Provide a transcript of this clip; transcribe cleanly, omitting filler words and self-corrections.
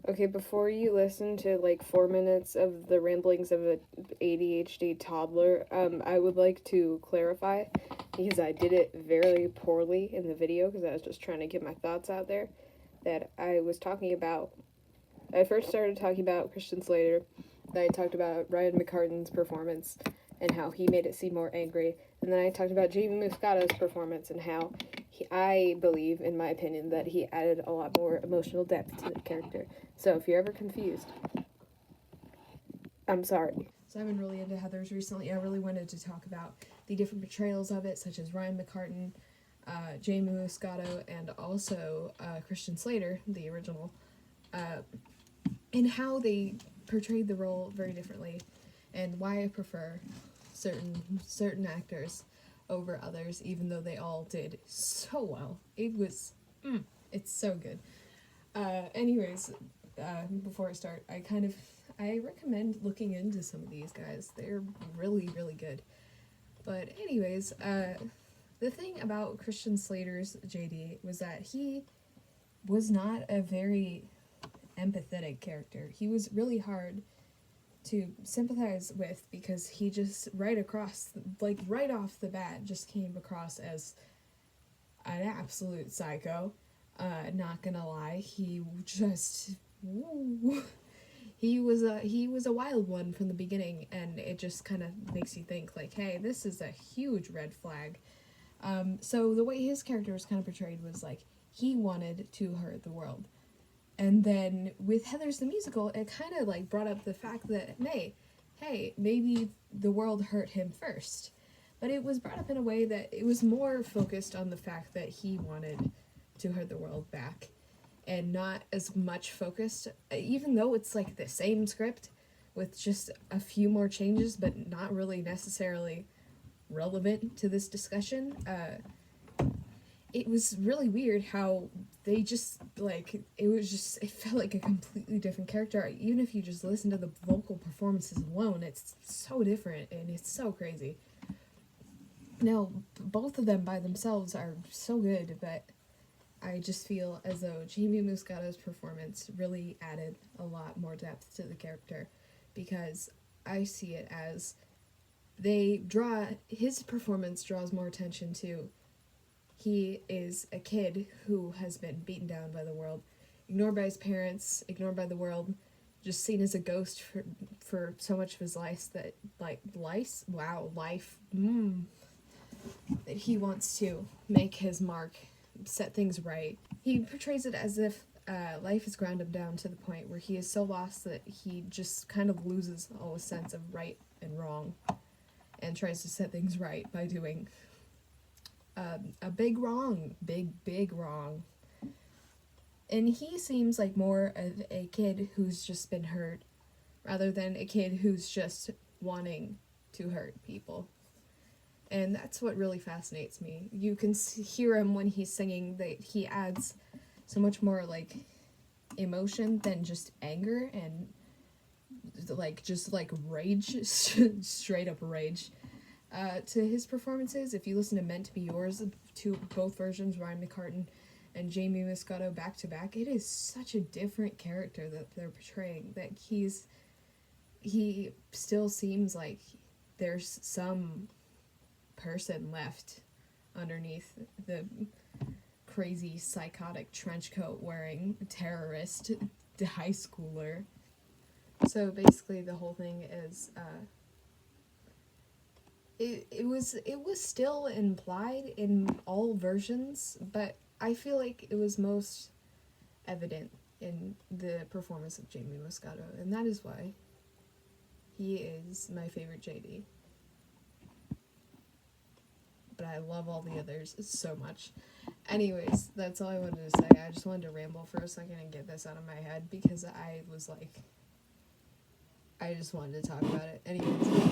Okay, before you listen to like 4 minutes of the ramblings of an ADHD toddler, I would like to clarify because I did it very poorly in the video because I was just trying to get my thoughts out there. That I was talking about. I first started talking about Christian Slater. Then I talked about Ryan McCartan's performance and how he made it seem more angry. And then I talked about Jamie Muscato's performance and how I believe, in my opinion, that he added a lot more emotional depth to the character. So if you're ever confused, I'm sorry. So I've been really into Heathers recently. I really wanted to talk about the different portrayals of it, such as Ryan McCartan, Jamie Muscato, and also Christian Slater, the original, and how they portrayed the role very differently, and why I prefer certain actors over others, even though they all did so well. It's so good. Anyways, before I start, I recommend looking into some of these guys. They're really, really good. But anyways, the thing about Christian Slater's JD was that he was not a very empathetic character. He was really hard to sympathize with because he just right off the bat just came across as an absolute psycho. Not gonna lie, he just he was a wild one from the beginning, and it just kind of makes you think like, hey, this is a huge red flag. So the way his character was kind of portrayed was like he wanted to hurt the world. And then with Heathers the musical, it kind of like brought up the fact that, hey, maybe the world hurt him first. But it was brought up in a way that it was more focused on the fact that he wanted to hurt the world back, and not as much focused, even though it's like the same script with just a few more changes, but not really necessarily relevant to this discussion. It was really weird how they just like it felt like a completely different character. Even if you just listen to the vocal performances alone, it's so different and it's so crazy. Now, both of them by themselves are so good, but I just feel as though Jamie Muscato's performance really added a lot more depth to the character, because I see it as his performance draws more attention to he is a kid who has been beaten down by the world, ignored by his parents, ignored by the world, just seen as a ghost for so much of his life that that he wants to make his mark, set things right. He portrays it as if life has ground him down to the point where he is so lost that he just kind of loses all his sense of right and wrong, and tries to set things right by doing a big wrong. And he seems like more of a kid who's just been hurt rather than a kid who's just wanting to hurt people. And that's what really fascinates me. You can hear him when he's singing, that he adds so much more like emotion than just anger and just rage, straight up rage. To his performances, if you listen to Meant to Be Yours, to both versions, Ryan McCartan and Jamie Muscato back to back, it is such a different character that they're portraying, that he still seems like there's some person left underneath the crazy psychotic trench coat wearing terrorist high schooler. So basically the whole thing is it was still implied in all versions, but I feel like it was most evident in the performance of Jamie Muscato, and that is why he is my favorite JD. But I love all the others so much. Anyways, that's all I wanted to say. I just wanted to ramble for a second and get this out of my head because I just wanted to talk about it. Anyways.